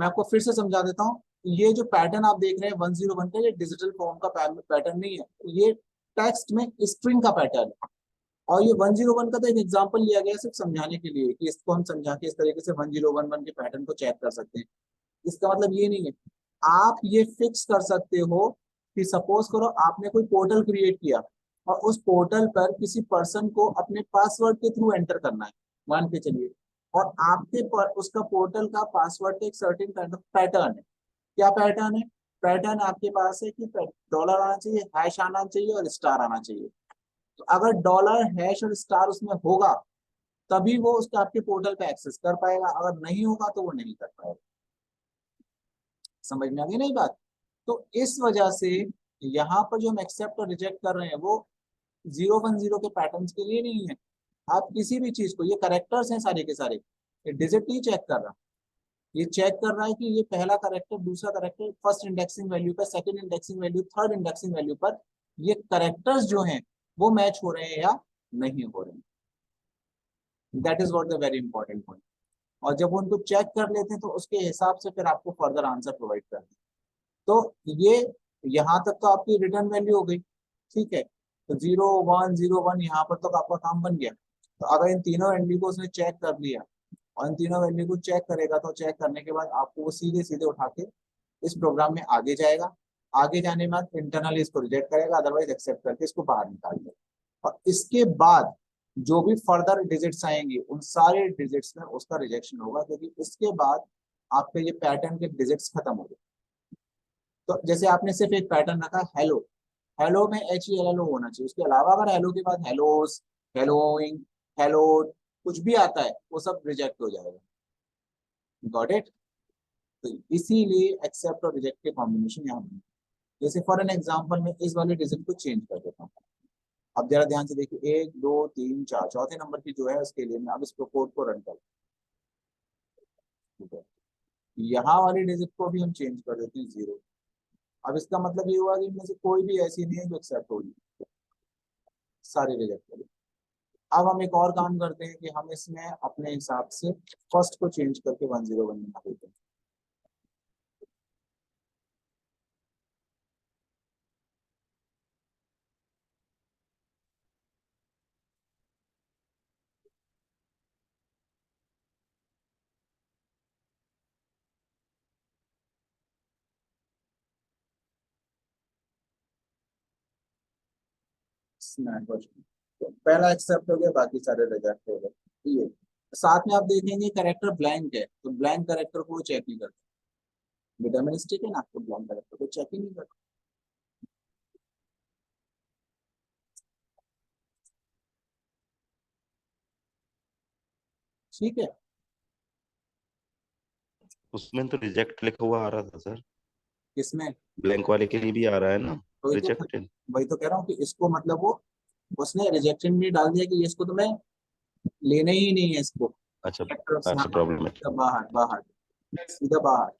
मैं आपको फिर से समझा देता हूँ। ये जो पैटर्न आप देख रहे हैं 101 का, ये डिजिटल फॉर्म का पैटर्न नहीं है, ये टेक्स्ट में स्ट्रिंग का पैटर्न है। और ये 101 का तो एक एग्जांपल लिया गया सिर्फ समझाने के लिए कि इसको हम समझा के इस तरीके से 1011 के पैटर्न को चेक कर सकते हैं। इसका मतलब ये नहीं है। आप ये फिक्स कर सकते हो कि सपोज करो आपने कोई पोर्टल क्रिएट किया और उस पोर्टल पर किसी पर्सन को अपने पासवर्ड के थ्रू एंटर करना है, मान के चलिए। और आपके पर उसका पोर्टल का पासवर्ड का एक सर्टेन काइंड ऑफ पैटर्न है। क्या पैटर्न है? पैटर्न आपके पास है कि डॉलर आना चाहिए, हैश आना चाहिए और स्टार आना चाहिए। तो अगर डॉलर, हैश और स्टार उसमें होगा तभी वो उसके आपके पोर्टल पे एक्सेस कर पाएगा, अगर नहीं होगा तो वो नहीं कर पाएगा। समझ में आ गई नहीं बात? तो इस वजह से यहाँ पर जो हम एक्सेप्ट और रिजेक्ट कर रहे हैं वो 010 के पैटर्न के लिए नहीं है। आप किसी भी चीज को, ये करेक्टर्स हैं सारे के सारे, ये डिजिट नहीं चेक कर रहा, ये चेक कर रहा है कि ये पहला करेक्टर, दूसरा करेक्टर, फर्स्ट इंडेक्सिंग वैल्यू पर, second indexing value, third indexing value पर ये करेक्टर्स जो हैं वो मैच हो रहे हैं या नहीं हो रहे हैं। That is what the very important point. और जब वो उनको चेक कर लेते हैं तो उसके हिसाब से फिर आपको फर्दर आंसर प्रोवाइड करते हैं। तो ये यहाँ तक तो आपकी रिटर्न वैल्यू हो गई, ठीक है। तो 0101 यहाँ पर तो आपका काम बन गया। तो अगर इन तीनों वैल्यू को उसने चेक कर लिया और इन तीनों वैल्यू को चेक करेगा, तो चेक करने के बाद आपको वो सीधे सीधे उठा के इस प्रोग्राम में आगे जाएगा। आगे जाने के बाद इंटरनली इसको रिजेक्ट करेगा, अदरवाइज एक्सेप्ट करके इसको बाहर निकाल देगा। और इसके बाद जो भी फर्दर डिजिट्स आएंगे उन सारे डिजिट्स में उसका रिजेक्शन होगा, क्योंकि इसके बाद आपके ये पैटर्न के डिजिट्स खत्म हो गए। तो जैसे आपने सिर्फ एक पैटर्न रखा हेलो, हेलो में HELLO होना चाहिए, उसके अलावा अगर हेलो के बाद हेलोस, हेलोइंग, हेलो कुछ भी आता है वो सब रिजेक्ट हो जाएगा। Got it? तो इसीलिए एक्सेप्ट और रिजेक्ट के कॉम्बिनेशन यहाँ बने। जैसे फॉर एन एग्जांपल मैं इस वाले डिजिट को चेंज कर देता हूँ। अब जरा ध्यान से देखिए, 1 2 3 4, चौथे नंबर की जो है उसके लिए मैं अब इस कोड को रन कर, ठीक है। यहाँ वाली डिजिट को भी हम चेंज कर देते हैं 0। अब इसका मतलब ये हुआ कि इनमें से कोई भी ऐसी नहीं है जो एक्सेप्ट होगी, सारे रिजेक्ट करें। अब हम एक और काम करते हैं कि हम इसमें अपने हिसाब से फर्स्ट को चेंज करके 101 बना देते हैं। तो पहला एक्सेप्ट हो गया, बाकी सारे रिजेक्ट हो गए। ये साथ में आप देखेंगे करेक्टर ब्लैंक है, तो ब्लैंक करेक्टर को चेक नहीं करते, डिटरमिनिस्टिक है ना, तो ब्लैंक करेक्टर को चेक ही नहीं करते। ठीक है। उसमें तो रिजेक्ट लिखा हुआ आ रहा था सर, किसमें? ब्लैंक वाले के लिए भी आ रहा है ना, वही तो रिजेक्टेड। वही तो कह रहा हूँ कि इसको मतलब वो उसने रिजेक्शन भी डाल दिया कि ये इसको तो मैं लेना ही नहीं है इसको। अच्छा। हाँ, अच्छा, प्रॉब्लम है। बाहर बाहर, सीधा बाहर।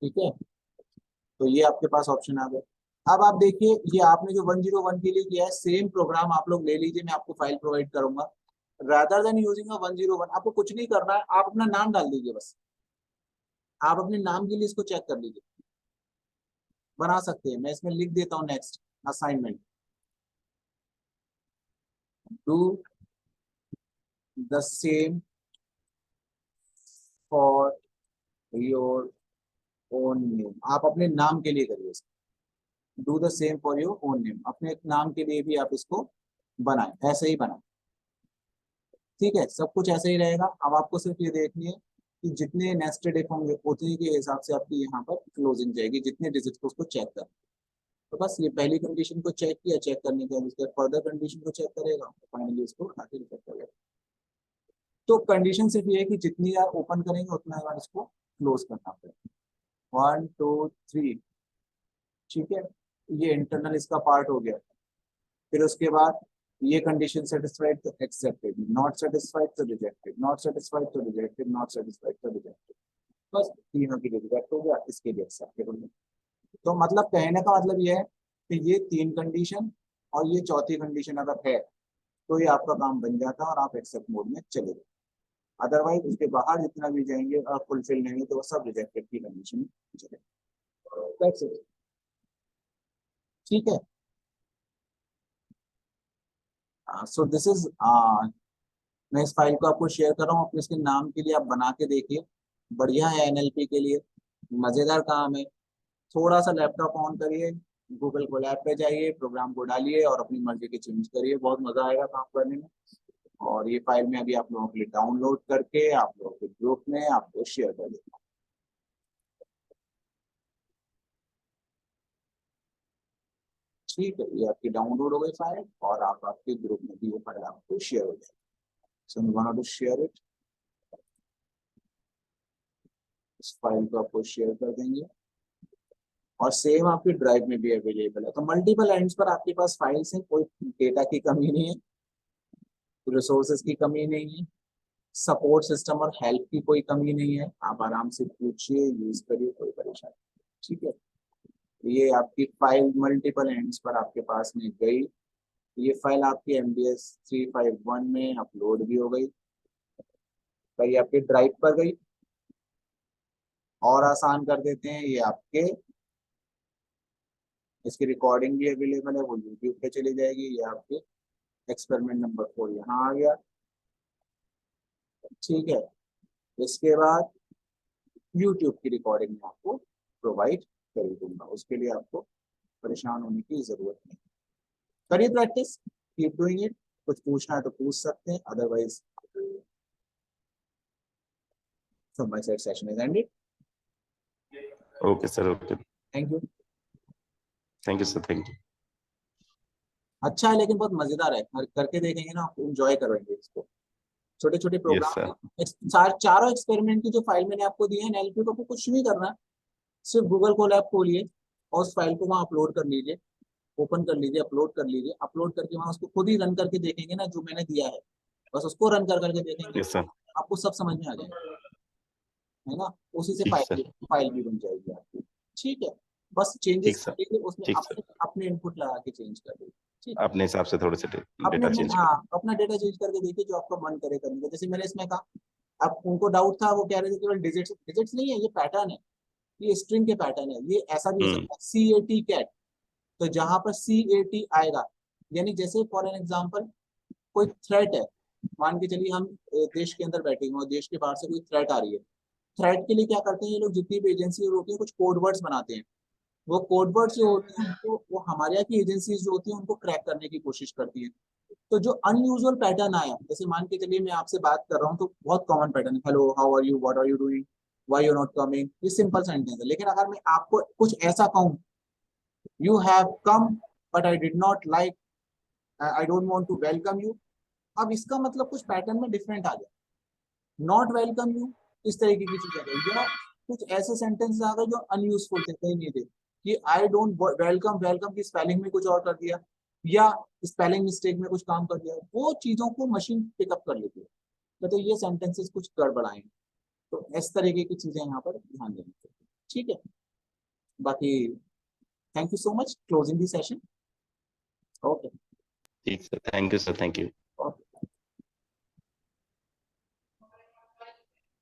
ठीक है। तो ये आपके पास ऑप्शन आ गए। अब आप देखिए, ये आपने जो 101 के लिए किया है सेम प्रोग्राम आप लोग ले लीजिए, मैं आपको फाइल प्रोवाइड करूंगा। रादर देन यूजिंग 101 आपको कुछ नहीं करना है, आप अपना नाम डाल दीजिए बस। आप अपने नाम के लिए इसको चेक कर लीजिए, बना सकते हैं। मैं इसमें लिख देता हूँ next assignment, do the same for your own name. आप अपने नाम के लिए करिए, do the same for your own name, अपने नाम के लिए भी आप इसको बनाएं, ऐसे ही बनाएं। ठीक है, सब कुछ ऐसे ही रहेगा। अब आपको सिर्फ ये देखनी है कि जितने नेस्टेड इफ होंगे उतने के हिसाब से आपकी यहाँ पर क्लोजिंग जाएगी, जितने डिजिट को उसको चेक कर। तो बस ये पहली कंडीशन को चेक किया, चेक करने के बाद उसके फर्दर कंडीशन को चेक करेगा, फाइनली इसको आगे चेक करेगा। तो कंडीशन सिर्फ ये है कि जितनी बार ओपन करेंगे उतना बार इसको क्लोज करना पड़ेगा। 1 2 3, ठीक है। ये इंटरनल इसका पार्ट हो गया। फिर उसके बाद ये कंडीशन सेटिस्फाइड तो एक्सेप्टेड, नॉट सेटिस्फाइड तो रिजेक्टेड, नॉट सेटिस्फाइड तो रिजेक्टेड, नॉट सेटिस्फाइड तो रिजेक्टेड। बस तीनों के लिए रिजेक्ट हो गया, इसके लिए एक्सेप्टेड हो गया। तो मतलब कहने का मतलब ये है कि ये 3 कंडीशन और ये चौथी कंडीशन अगर है तो ये आपका काम बन जाता है और आप एक्सेप्ट मोड में चले गए। अदरवाइज उसके बाहर जितना भी जाएंगे और फुलफिल नहीं तो वो सब रिजेक्टेड की कंडीशन में चलेगा। That's it. ठीक है। सो दिस इज, मैं इस फाइल को आपको शेयर कर रहा हूँ अपने इसके नाम के लिए, आप बना के देखिए। बढ़िया है एनएलपी के लिए, मजेदार काम है। थोड़ा सा लैपटॉप ऑन करिए, गूगल कोलैब पे जाइए, प्रोग्राम को डालिए और अपनी मर्जी के चेंज करिए, बहुत मजा आएगा काम करने में। और ये फाइल में अभी आप लोगों के लिए डाउनलोड करके आप लोगों के ग्रुप में आपको शेयर कर देता हूँ। ठीक है, ये आपकी डाउनलोड हो गई फाइल और आप आपके ग्रुप में भी ये फाइल आपको शेयर हो जाएगी। So we want to share it. इस फाइल को आपको शेयर कर देंगे और सेम आपकी ड्राइव में भी अवेलेबल है। तो मल्टीपल एंड्स पर आपके पास फाइल्स हैं, कोई डेटा की कमी नहीं है, रिसोर्सेज की कमी नहीं है, सपोर्ट सिस्टम और हेल्प की कोई कमी नहीं है। आप आराम से पूछिए, यूज करिए, कोई परेशानी नहीं। ठीक है, ये आपकी फाइल मल्टीपल एंड्स पर आपके पास में गई। ये फाइल आपकी MDS 351 में अपलोड भी हो गई, पर ये आपके ड्राइव पर गई। और आसान कर देते हैं, ये आपके इसकी रिकॉर्डिंग भी अवेलेबल है, वो यूट्यूब पे चली जाएगी। ये आपके एक्सपेरिमेंट नंबर 4 यहाँ आ गया। ठीक है, इसके बाद यूट्यूब की रिकॉर्डिंग में आपको प्रोवाइड कर दूंगा, उसके लिए आपको परेशान होने की जरूरत नहीं। करिए प्रैक्टिस, कीप डूइंग इट। कुछ पूछना है तो पूछ सकते हैं, otherwise from my side session is ended. Okay sir, okay. Thank you. Thank you sir, thank you. अच्छा है, लेकिन बहुत मजेदार है, करके देखेंगे ना आप एंजॉय करेंगे इसको। छोटे छोटे यस प्रोग्राम सर। है, चारों एक्सपेरिमेंट की जो फाइल मैंने आपको दी है एनएलपी को, आपको कुछ नहीं करना है। सिर्फ गूगल कोलैब खोलिए और उस फाइल को वहाँ अपलोड कर लीजिए, ओपन कर लीजिए, अपलोड कर लीजिए। अपलोड करके वहाँ उसको खुद ही रन करके देखेंगे ना, जो मैंने दिया है बस उसको रन कर करके देखेंगे, यस सर। आपको सब समझ में आ जाएगा, है ना। उसी से ठीक सर। फाइल भी बन जाएगी आपकी। ठीक है, बस ठीक चेंजेस सर। करिए उसमें, ठीक सर, अपने अपने इनपुट लगा के चेंज कर दीजिए। ठीक है, अपने हिसाब से थोड़े से अपने डेटा अपने चेंज हाँ कर। अपना डेटा चेंज करके देखिए जो आपका मन करे करने का। जैसे मैंने इसमें कहा, अब उनको डाउट था, वो कह रहे थे केवल डिजिट्स, डिजिट्स नहीं है, ये पैटर्न है, ये स्ट्रिंग के पैटर्न है, ये ऐसा भी हो सकता है CAT कैट। तो जहां पर CAT आएगा, यानी जैसे फॉर एन एग्जांपल कोई थ्रेट है, मान के चलिए हम देश के अंदर बैठे हुए हैं और देश के बाहर से कोई थ्रेट आ रही है। थ्रेट के लिए क्या करते हैं ये लोग, जितनी भी एजेंसी होती है, कुछ कोड वर्ड्स बनाते हैं। वो कोड वर्ड्स जो होते हैं उनको, वो हमारे यहाँ की एजेंसीज जो होती है उनको क्रैक करने की कोशिश करती है। तो जो अनयूजुअल पैटर्न आया, जैसे मान के चलिए मैं आपसे बात कर रहा हूँ तो बहुत कॉमन पैटर्न है, hello how are you, what are you doing, why you not coming, ये सिंपल सेंटेंस है। लेकिन अगर मैं आपको कुछ ऐसा कहूँ, you have come but I did not like, I don't want to welcome you, अब इसका मतलब कुछ पैटर्न में डिफरेंट आ गया। नॉट वेलकम यू, इस तरीके की चीज आ गई, या कुछ ऐसे सेंटेंस आ गए जो अनयूजफुल थे, सही नहीं थे, कि आई डोंट वेलकम, वेलकम की स्पेलिंग में कुछ और कर दिया, या स्पेलिंग मिस्टेक में कुछ काम कर दिया, वो चीजों को मशीन पिकअप कर लेती है। तो ये सेंटेंसेस कुछ गड़बड़ाए, तो इस तरीके की चीजें यहाँ पर ध्यान देनी चाहिए। ठीक है, बाकी thank you so much, closing the session. Okay. ठीक sir, thank you sir, thank you.